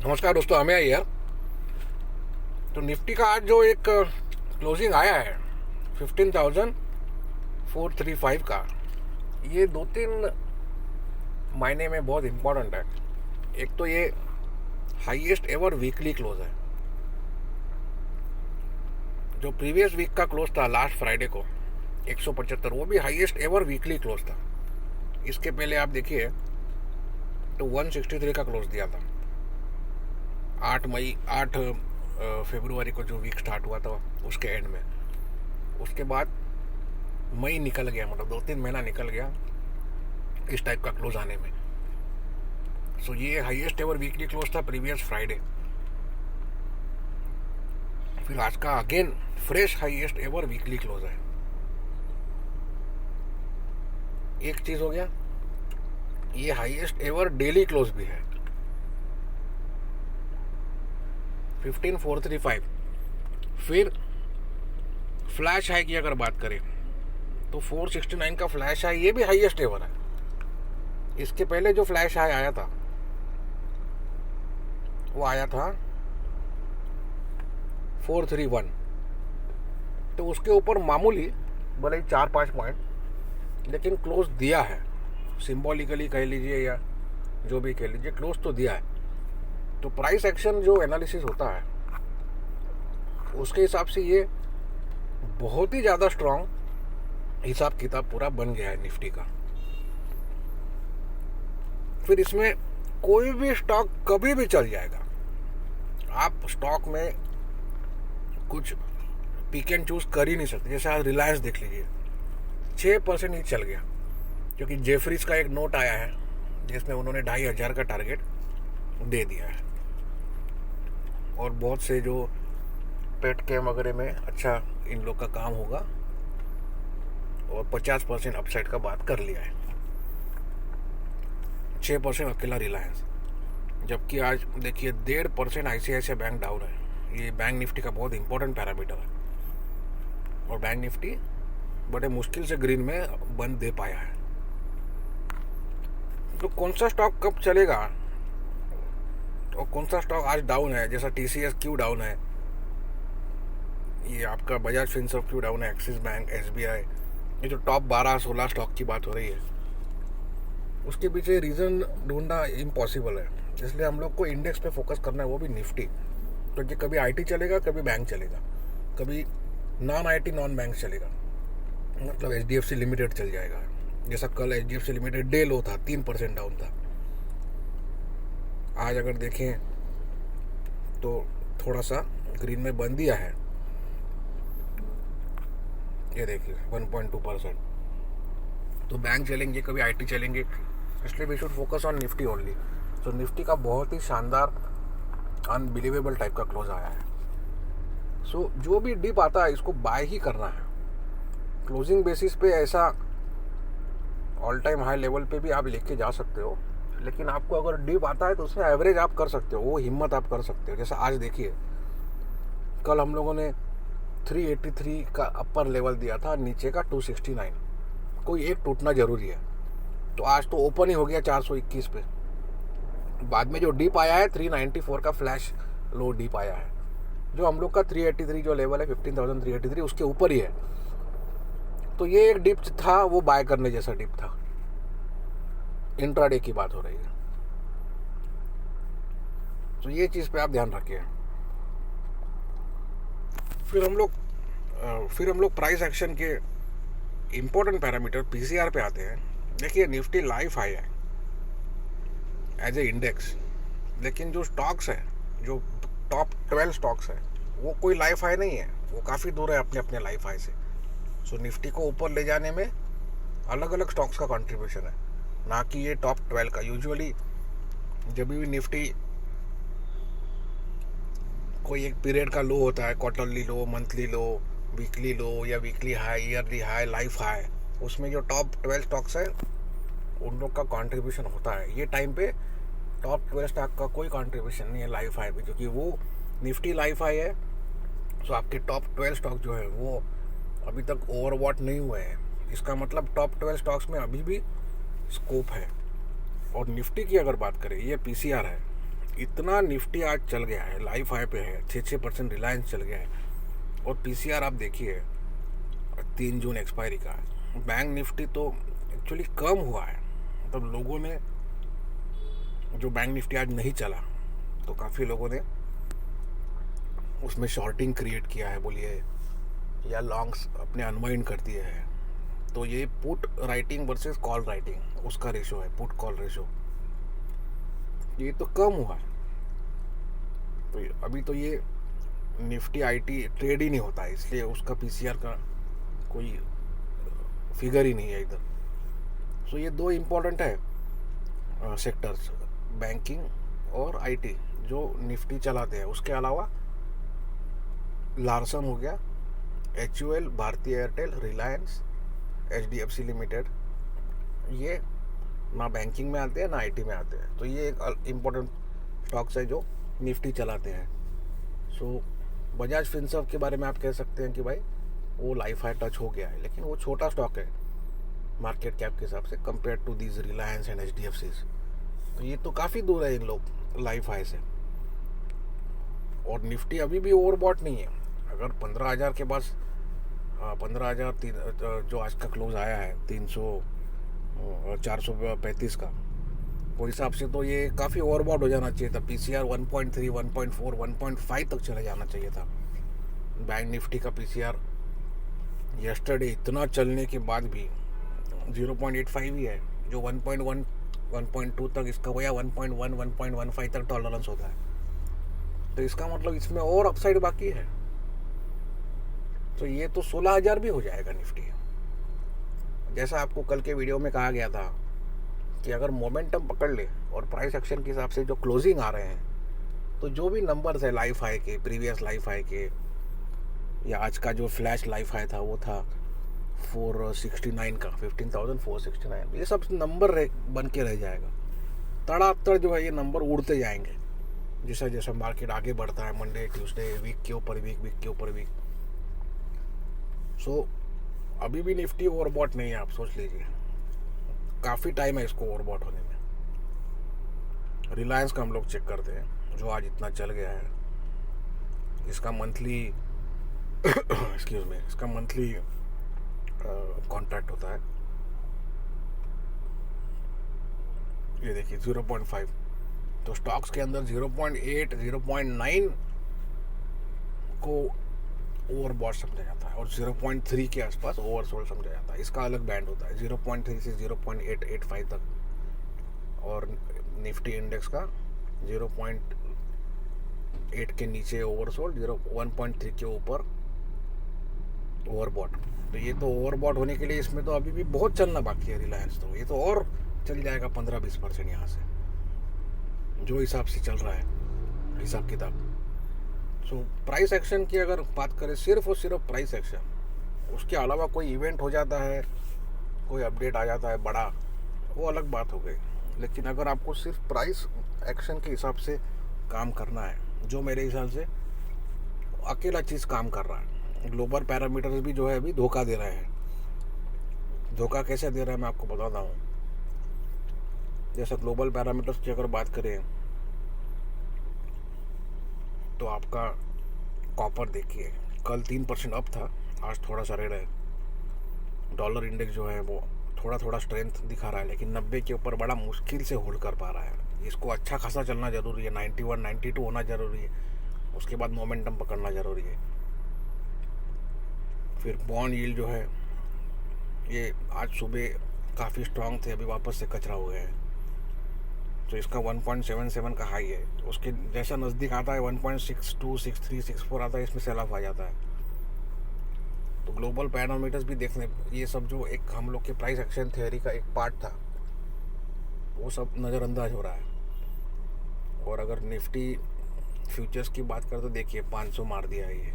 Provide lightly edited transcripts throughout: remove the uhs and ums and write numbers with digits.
नमस्कार दोस्तों, हमें आई यार। तो निफ्टी का आज जो एक क्लोजिंग आया है 15,435 का, ये दो तीन मायने में बहुत इम्पोर्टेंट है। एक तो ये हाईएस्ट एवर वीकली क्लोज है। जो प्रीवियस वीक का क्लोज था लास्ट फ्राइडे को 175, वो भी हाईएस्ट एवर वीकली क्लोज था। इसके पहले आप देखिए तो 163 का क्लोज दिया था 8 फरवरी को, जो वीक स्टार्ट हुआ था उसके एंड में। उसके बाद मई निकल गया, मतलब 2-3 महीना निकल गया इस टाइप का क्लोज आने में। सो ये हाईएस्ट एवर वीकली क्लोज था प्रीवियस फ्राइडे। फिर आज का again fresh highest ever weekly close है। एक चीज हो गया, ये हाईएस्ट एवर डेली क्लोज भी है 15,435। फिर फ्लैश हाई की अगर बात करें तो 469 का फ्लैश हाई, ये भी हाईएस्ट एवर है। इसके पहले जो फ्लैश हाई आया था वो आया था 431। तो उसके ऊपर मामूली भले ही 4-5 पॉइंट, लेकिन क्लोज दिया है। सिंबॉलिकली कह लीजिए या जो भी कह लीजिए, क्लोज तो दिया है। तो प्राइस एक्शन जो एनालिसिस होता है उसके हिसाब से ये बहुत ही ज़्यादा स्ट्रांग हिसाब किताब पूरा बन गया है निफ्टी का। फिर इसमें कोई भी स्टॉक कभी भी चल जाएगा। आप स्टॉक में कुछ पिक एंड चूज कर ही नहीं सकते। जैसे आज रिलायंस देख लीजिए, 6% ही चल गया, क्योंकि जेफरीज का एक नोट आया है जिसमें उन्होंने 2,500 का टारगेट दे दिया है। और बहुत से जो पेट केम वगैरह में अच्छा इन लोग का काम होगा, और 50% अपसाइड का बात कर लिया है। 6% अकेला रिलायंस, जबकि आज देखिए 1.5% ICICI बैंक डाउन है। ये बैंक निफ्टी का बहुत इंपॉर्टेंट पैरामीटर है, और बैंक निफ्टी बड़े मुश्किल से ग्रीन में बंद दे पाया है। तो कौन सा स्टॉक कब चलेगा और कौन सा स्टॉक आज डाउन है, जैसा TCS क्यों डाउन है, ये आपका बजाज फिनसर्व क्यों डाउन है, एक्सिस बैंक, SBI, ये जो टॉप 12-16 स्टॉक की बात हो रही है, उसके पीछे रीज़न ढूंढना इम्पॉसिबल है। इसलिए हम लोग को इंडेक्स पे फोकस करना है, वो भी निफ्टी। क्योंकि कभी IT चलेगा, कभी बैंक चलेगा, कभी नॉन IT नॉन बैंक चलेगा। मतलब HDFC लिमिटेड चल जाएगा, जैसा कल HDFC लिमिटेड डे लो था, 3% डाउन था। आज अगर देखें तो थोड़ा सा ग्रीन में बंद दिया है, ये देखिए 1.2%। तो बैंक चलेंगे, कभी IT चलेंगे, इसलिए we should focus on Nifty only. तो निफ्टी का बहुत ही शानदार अनबिलीवेबल टाइप का क्लोज आया है। सो जो भी डिप आता है इसको बाय ही करना है। क्लोजिंग बेसिस पे ऐसा ऑल टाइम हाई लेवल पे भी आप लेके जा सकते हो, लेकिन आपको अगर डिप आता है तो उसमें एवरेज आप कर सकते हो, वो हिम्मत आप कर सकते हो। जैसा आज देखिए, कल हम लोगों ने 383 का अपर लेवल दिया था, नीचे का 269, कोई एक टूटना जरूरी है। तो आज तो ओपन ही हो गया 421 पे। बाद में जो डिप आया है 394 का फ्लैश लो डिप आया है, जो हम लोग का 383 जो लेवल है 15,383 उसके ऊपर ही है। तो ये एक डिप था, वो बाय करने जैसा डिप था। इंट्राडे की बात हो रही है, तो ये चीज़ पे आप ध्यान रखिए। फिर हम लोग प्राइस एक्शन के इम्पोर्टेंट पैरामीटर PCR पे आते हैं। देखिए निफ्टी लाइफ हाई है एज ए इंडेक्स, लेकिन जो स्टॉक्स है, जो टॉप 12 स्टॉक्स है, वो कोई लाइफ हाई नहीं है, वो काफ़ी दूर है अपने अपने लाइफ हाई से। सो निफ्टी को ऊपर ले जाने में अलग अलग स्टॉक्स का कंट्रीब्यूशन है, ना कि ये टॉप 12 का। यूजुअली जब भी निफ्टी कोई एक पीरियड का लो होता है, क्वार्टरली लो, मंथली लो, वीकली लो, या weekly high, yearly high, life high, उसमें जो टॉप 12 स्टॉक्स है उन लोग का कंट्रीब्यूशन होता है। ये टाइम पे टॉप 12 स्टॉक का कोई कंट्रीब्यूशन नहीं है लाइफ हाई पे, क्योंकि वो निफ्टी लाइफ हाई है। तो आपके टॉप 12 स्टॉक जो है वो अभी तक ओवरबॉट नहीं हुए हैं। इसका मतलब टॉप 12 स्टॉक्स में अभी भी स्कोप है। और निफ्टी की अगर बात करें, ये PCR है, इतना निफ्टी आज चल गया है, लाइफ हाई पे है, 6% रिलायंस चल गया है। और पीसीआर आप देखिए 3 जून एक्सपायरी का है। बैंक निफ्टी तो एक्चुअली कम हुआ है, मतलब लोगों ने जो बैंक निफ्टी आज नहीं चला तो काफ़ी लोगों ने उसमें शॉर्टिंग क्रिएट किया है बोलिए, या लॉन्ग्स अपने अनवाइंड कर दिए हैं। तो ये put writing versus call writing उसका रेशो है, पुट कॉल रेशो, ये तो कम हुआ है। तो अभी तो ये निफ्टी आईटी ट्रेड ही नहीं होता है, इसलिए उसका पीसीआर का कोई फिगर ही नहीं है इधर। सो ये दो इम्पोर्टेंट है सेक्टर्स, बैंकिंग और आईटी, जो निफ्टी चलाते हैं। उसके अलावा लार्सन हो गया, HUL, भारतीय एयरटेल, रिलायंस, HDFC लिमिटेड, ये ना बैंकिंग में आते हैं ना आईटी में आते हैं। तो ये एक इम्पोर्टेंट स्टॉक्स है जो निफ्टी चलाते हैं। सो बजाज फिनसर्व के बारे में आप कह सकते हैं कि भाई वो लाइफ हाई टच हो गया है, लेकिन वो छोटा स्टॉक है मार्केट कैप के हिसाब से compare to these Reliance and HDFCs। तो ये तो काफ़ी दूर है इन लोग लाइफ हाई से। और निफ्टी अभी भी ओवरबॉट नहीं है। अगर 15,000 के पास 15,000 जो आज का क्लोज आया है 435 का, वो हिसाब से तो ये काफ़ी ओवरबॉट हो जाना चाहिए था। पीसीआर 1.3, 1.4, 1.5 तक चले जाना चाहिए था। बैंक निफ्टी का पीसीआर यस्टरडे इतना चलने के बाद भी 0.85 ही है, जो 1.1, 1.2 तक इसका हो, या 1.1, 1.15 तक टॉलरेंस होता है। तो इसका मतलब इसमें और अपसाइड बाकी है। तो ये तो 16,000 भी हो जाएगा निफ्टी। जैसा आपको कल के वीडियो में कहा गया था कि अगर मोमेंटम पकड़ ले और प्राइस एक्शन के हिसाब से जो क्लोजिंग आ रहे हैं, तो जो भी नंबर्स है लाइफ हाई के, प्रीवियस लाइफ हाई के, या आज का जो फ्लैश लाइफ हाई था वो था 469 का, 15,469, ये सब नंबर बन के रह जाएगा। तड़ातड़ जो है ये नंबर उड़ते जाएंगे जैसा जैसा मार्केट आगे बढ़ता है, मंडे, ट्यूसडे, वीक के ऊपर वीक, वीक के ऊपर वीक। सो अभी भी निफ्टी ओवरबॉट नहीं है, आप सोच लीजिए, काफ़ी टाइम है इसको ओवरबॉट होने में। रिलायंस का हम लोग चेक करते हैं, जो आज इतना चल गया है। इसका मंथली एक्सक्यूज में, इसका मंथली कॉन्ट्रैक्ट होता है, ये देखिए 0.5। तो स्टॉक्स के अंदर 0.8, 0.9 को ओवरबॉट समझा जाता है और 0.3 के आसपास ओवरसोल्ड समझा जाता है। इसका अलग बैंड होता है 0.3 से 0.885 तक, और निफ्टी इंडेक्स का 0.8 के नीचे ओवरसोल्ड, 1.3 के ऊपर ओवरबॉट। तो ये तो ओवरबॉट होने के लिए इसमें तो अभी भी बहुत चलना बाकी है रिलायंस। तो ये तो और चल जाएगा 15-20% यहाँ से, जो हिसाब से चल रहा है हिसाब किताब। सो प्राइस एक्शन की अगर बात करें, सिर्फ और सिर्फ प्राइस एक्शन, उसके अलावा कोई इवेंट हो जाता है, कोई अपडेट आ जाता है बड़ा, वो अलग बात हो गई। लेकिन अगर आपको सिर्फ प्राइस एक्शन के हिसाब से काम करना है, जो मेरे हिसाब से अकेला चीज़ काम कर रहा है। ग्लोबल पैरामीटर्स भी जो है अभी धोखा दे रहे हैं। धोखा कैसे दे रहा है मैं आपको बताता हूँ। जैसे ग्लोबल पैरामीटर्स की अगर बात करें तो आपका कॉपर देखिए, कल 3% अप था, आज थोड़ा सा रेड है। डॉलर इंडेक्स जो है वो थोड़ा थोड़ा स्ट्रेंथ दिखा रहा है, लेकिन 90 के ऊपर बड़ा मुश्किल से होल्ड कर पा रहा है। इसको अच्छा खासा चलना ज़रूरी है, 91, 92 होना ज़रूरी है, उसके बाद मोमेंटम पकड़ना ज़रूरी है। फिर बॉन्ड यील्ड जो है ये आज सुबह काफ़ी स्ट्रांग थे, अभी वापस से कचरा हो गया है। तो इसका 1.77 का हाई है, उसके जैसा नज़दीक आता है 1.62, 63, 64 आता है, इसमें सेल ऑफ आ जाता है। तो ग्लोबल पैरामीटर्स भी देखने, ये सब जो एक हम लोग के प्राइस एक्शन थ्योरी का एक पार्ट था, वो सब नज़रअंदाज हो रहा है। और अगर निफ्टी फ्यूचर्स की बात करें तो देखिए 500 मार दिया है ये,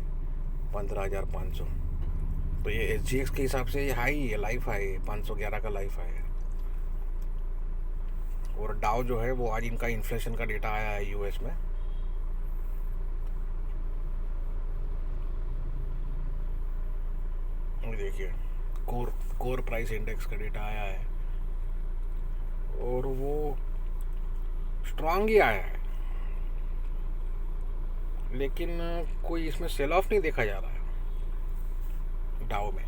15,500। तो ये SGX के हिसाब से ये हाई है, लाइफ हाई है, 511 का लाइफ हाई है। और डाउ जो है वो आज इनका इन्फ्लेशन का डेटा आया है US में, देखिए कोर प्राइस इंडेक्स का डेटा आया है और वो स्ट्रांग ही आया है। लेकिन कोई इसमें सेल ऑफ नहीं देखा जा रहा है डाउ में।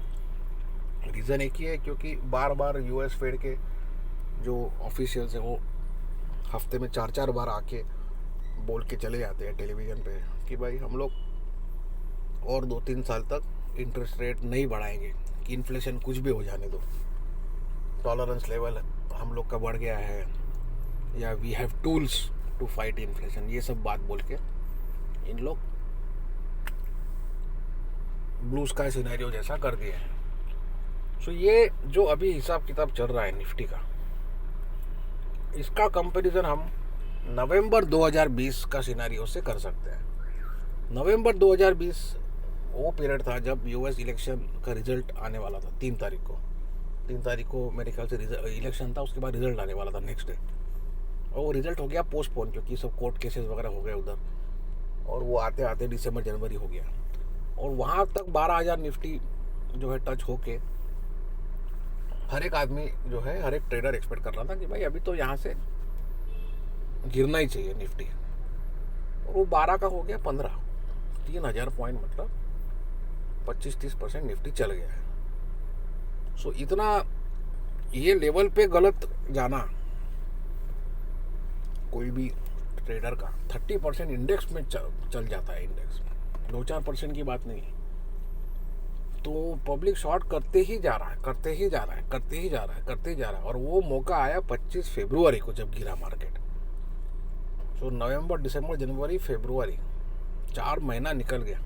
रीज़न एक ही है, क्योंकि बार बार यूएस फेड के जो ऑफिशियल्स हैं वो हफ्ते में 4-4 बार आके बोल के चले जाते हैं टेलीविज़न पे कि भाई हम लोग और 2-3 साल तक इंटरेस्ट रेट नहीं बढ़ाएंगे, कि इन्फ्लेशन कुछ भी हो जाने दो, टॉलरेंस लेवल हम लोग का बढ़ गया है, या we have tools to fight inflation, ये सब बात बोल के इन लोग ब्लू स्काई सिनेरियो जैसा कर दिया है। सो ये जो अभी हिसाब किताब चल रहा है निफ्टी का, इसका कंपैरिजन हम नवंबर 2020 का सिनेरियो से कर सकते हैं। नवंबर 2020 वो पीरियड था जब यूएस इलेक्शन का रिजल्ट आने वाला था 3 तारीख को मेरे ख्याल से इलेक्शन था, उसके बाद रिजल्ट आने वाला था नेक्स्ट डे, और वो रिजल्ट हो गया पोस्टपोन क्योंकि सब कोर्ट केसेस वगैरह हो गए उधर, और वो आते आते दिसंबर जनवरी हो गया, और वहाँ तक 12,000 निफ्टी जो है टच होके हर एक आदमी जो है, हर एक ट्रेडर एक्सपेक्ट कर रहा था कि भाई अभी तो यहाँ से गिरना ही चाहिए निफ्टी, और वो 12 का हो गया 15, 3,000 पॉइंट, मतलब 25-30% निफ्टी चल गया है। सो इतना ये लेवल पे गलत जाना कोई भी ट्रेडर का, 30% इंडेक्स में चल जाता है, इंडेक्स 2-4% की बात नहीं है, तो पब्लिक शॉर्ट करते ही जा रहा है, और वो मौका आया 25 फरवरी को जब गिरा मार्केट। तो नवंबर, दिसंबर, जनवरी, फरवरी 4 महीना निकल गया,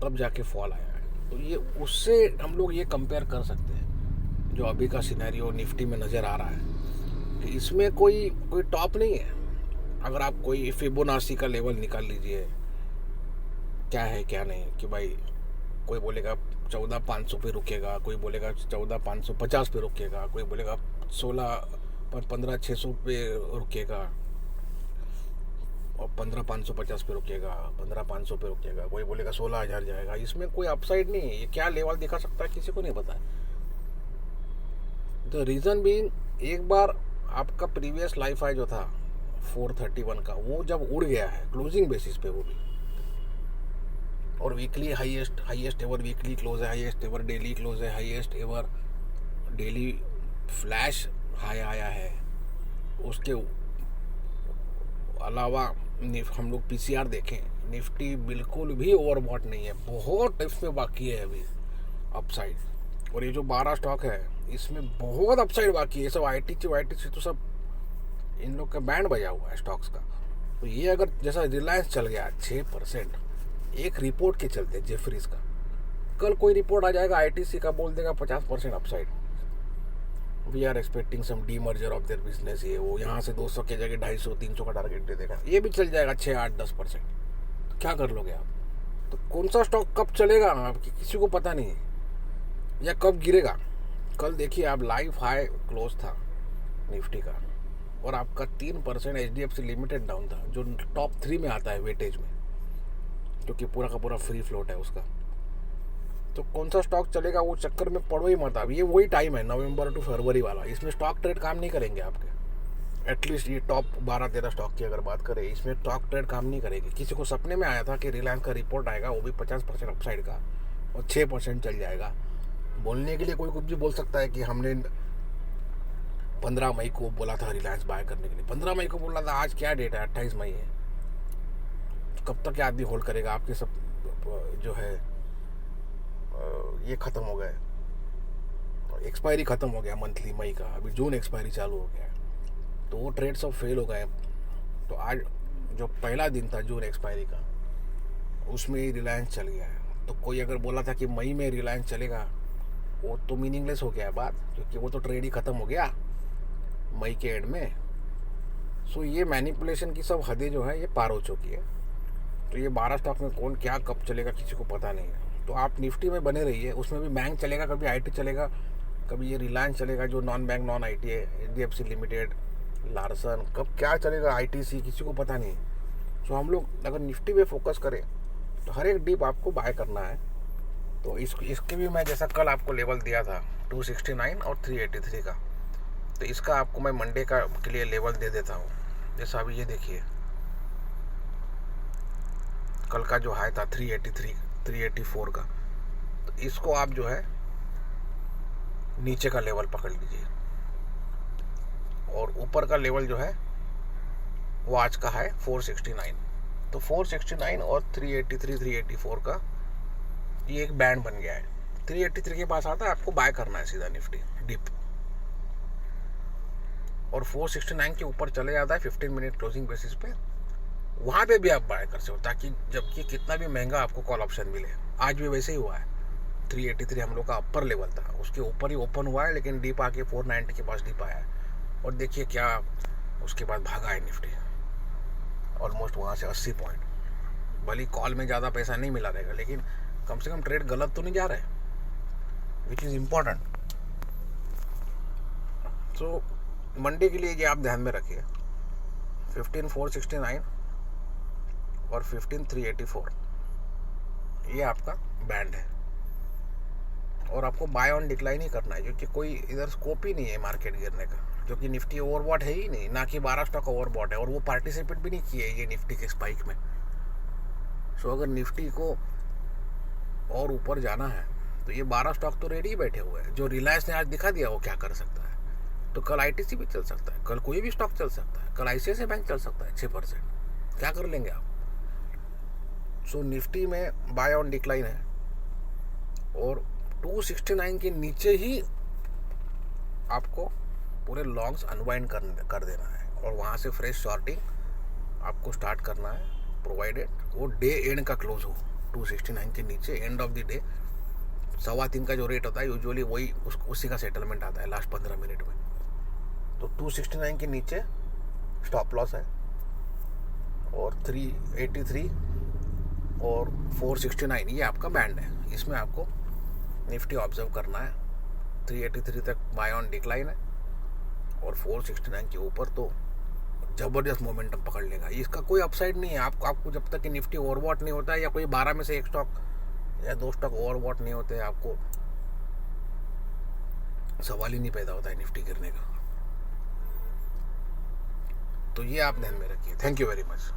तब जाके फॉल आया है। तो ये उससे हम लोग ये कंपेयर कर सकते हैं जो अभी का सिनेरियो निफ्टी में नज़र आ रहा है, कि इसमें कोई टॉप नहीं है। अगर आप कोई फिबोनाची का लेवल निकाल लीजिए, क्या है क्या नहीं, कि भाई कोई बोलेगा 14,500 पे रुकेगा, कोई बोलेगा 14,550 पे रुकेगा, कोई बोलेगा 15,600 पे रुकेगा, और 15,550 पे रुकेगा, 15,500 पे रुकेगा, कोई बोलेगा 16,000 जाएगा। इसमें कोई अपसाइड नहीं है, ये क्या लेवल दिखा सकता है किसी को नहीं पता है। द रीज़न बीइंग, एक बार आपका प्रीवियस लाइफ हाई जो था 431 का, वो जब उड़ गया है क्लोजिंग बेसिस पे, वो भी, और weekly highest ever weekly close है, हाईएस्ट एवर डेली क्लोज है, highest ever daily flash high आया है। उसके अलावा हम लोग पीसीआर देखें, निफ्टी बिल्कुल भी ओवरबॉट नहीं है, बहुत इसमें बाकी है अभी अपसाइड। और ये जो 12 स्टॉक है इसमें बहुत अपसाइड बाकी है, ये सब आईटी तो सब इन लोग का बैंड बजा हुआ है स्टॉक्स का। तो ये अगर जैसा रिलायंस चल गया 6% एक रिपोर्ट के चलते जेफरीज का, कल कोई रिपोर्ट आ जाएगा आईटीसी का, बोल देगा 50% upside, we are expecting some demerger of their business, ये वो, यहाँ से 200 के जगह 250-300 का टारगेट दे देगा, ये भी चल जाएगा 6-8-10%। तो क्या कर लोगे आप? तो कौन सा स्टॉक कब चलेगा आपकी किसी को पता नहीं है, या कब गिरेगा। कल देखिए आप, लाइव हाई क्लोज था निफ्टी का, और आपका 3% एचडीएफसी लिमिटेड डाउन था, जो टॉप 3 में आता है वेटेज में, क्योंकि पूरा का पूरा फ्री फ्लोट है उसका। तो कौन सा स्टॉक चलेगा वो चक्कर में पड़ो ही मत। अब ये वही टाइम है नवंबर टू फरवरी वाला, इसमें स्टॉक ट्रेड काम नहीं करेंगे आपके। एटलीस्ट ये टॉप 12-13 स्टॉक की अगर बात करें, इसमें स्टॉक ट्रेड काम नहीं करेगी। किसी को सपने में आया था कि रिलायंस का रिपोर्ट आएगा, वो भी 50% अपसाइड का, और 6% चल जाएगा। बोलने के लिए कोई कुछ भी बोल सकता है कि हमने 15 मई को बोला था रिलायंस बाय करने के लिए, 15 मई को बोला था, आज क्या डेट है, 28 मई है। तो कब तक आदमी होल्ड करेगा? आपके सब जो है ये ख़त्म हो गए, एक्सपायरी ख़त्म हो गया मंथली मई का, अभी जून एक्सपायरी चालू हो गया, तो वो ट्रेड सब फेल हो गए। तो आज जो पहला दिन था जून एक्सपायरी का, उसमें ही रिलायंस चल गया है। तो कोई अगर बोला था कि मई में रिलायंस चलेगा, वो तो मीनिंगलेस हो गया है बात, क्योंकि वो तो ट्रेड ही ख़त्म हो गया मई के एंड में। सो ये मैनिपुलेशन की सब हदें जो है ये पार हो चुकी है। तो ये 12 स्टॉक में कौन क्या कब चलेगा किसी को पता नहीं है। तो आप निफ्टी में बने रहिए, उसमें भी बैंक चलेगा, कभी आईटी चलेगा, कभी ये रिलायंस चलेगा जो नॉन बैंक नॉन आईटी है, एचडीएफसी लिमिटेड, लार्सन, कब क्या चलेगा, आईटीसी, किसी को पता नहीं। सो हम लोग अगर निफ्टी पे फोकस करें तो हर एक डिप आपको बाय करना है। तो इसके भी मैं जैसा कल आपको लेवल दिया था 269 और 383 का, तो इसका आपको मैं मंडे का के लिए लेवल दे देता हूँ। जैसा अभी ये देखिए कल का जो हाई था 383 384 का, तो इसको आप जो है नीचे का लेवल पकड़ लीजिए, और ऊपर का लेवल जो है वो आज का है 469। तो 469 और 383 384 का ये एक बैंड बन गया है। 383 के पास आता है, आपको बाय करना है सीधा निफ्टी डिप, और 469 के ऊपर चले जाता है 15 मिनट क्लोजिंग बेसिस पे, वहाँ पे भी आप बाय कर सकते हो, ताकि जबकि कितना भी महंगा आपको कॉल ऑप्शन मिले। आज भी वैसे ही हुआ है, 383 हम लोग का अपर लेवल था, उसके ऊपर ही ओपन हुआ है, लेकिन डीप आके 490 के पास डीप आया है, और देखिए क्या उसके बाद भागा है निफ्टी ऑलमोस्ट वहाँ से 80 पॉइंट। भले कॉल में ज़्यादा पैसा नहीं मिला रहेगा, लेकिन कम से कम ट्रेड गलत तो नहीं जा रहा है, विच इज़ इम्पोर्टेंट। तो मंडे के लिए ये आप ध्यान में रखिए, 15,469 और 15,384 ये आपका बैंड है, और आपको बाय ऑन डिक्लाइन ही करना है, क्योंकि कोई इधर स्कोप ही नहीं है मार्केट गिरने का, क्योंकि निफ्टी ओवरबॉट है ही नहीं, ना कि 12 स्टॉक ओवरबॉट है, और वो पार्टिसिपेट भी नहीं किए ये निफ्टी के स्पाइक में। सो अगर निफ्टी को और ऊपर जाना है तो ये 12 स्टॉक तो रेडी ही बैठे हुए हैं। जो रिलायंस ने आज दिखा दिया वो क्या कर सकता है, तो कल आईटीसी भी चल सकता है, कल कोई भी स्टॉक चल सकता है, कल आईसीआईसीआई बैंक चल सकता है 6%, क्या कर लेंगे आप। सो निफ्टी में बाय ऑन डिक्लाइन है, और 269 के नीचे ही आपको पूरे लॉन्ग्स अनवाइंड कर देना है, और वहाँ से फ्रेश शॉर्टिंग आपको स्टार्ट करना है, प्रोवाइडेड वो डे एंड का क्लोज हो 269 के नीचे, एंड ऑफ द डे 3:15 का जो रेट होता है यूजुअली वही उसी का सेटलमेंट आता है लास्ट 15 मिनट में। तो 269 के नीचे स्टॉप लॉस है, और 383 और 469 ये आपका बैंड है, इसमें आपको निफ्टी ऑब्जर्व करना है। 383 तक बाय ऑन डिक्लाइन है, और 469 के ऊपर तो ज़बरदस्त मोमेंटम पकड़ लेगा, इसका कोई अपसाइड नहीं है। आपको जब तक कि निफ्टी ओवरबॉट नहीं होता है, या कोई 12 में से एक स्टॉक या 2 स्टॉक ओवरबॉट नहीं होते, आपको सवाल ही नहीं पैदा होता है निफ्टी गिरने का। तो ये आप ध्यान में रखिए। Thank you very much.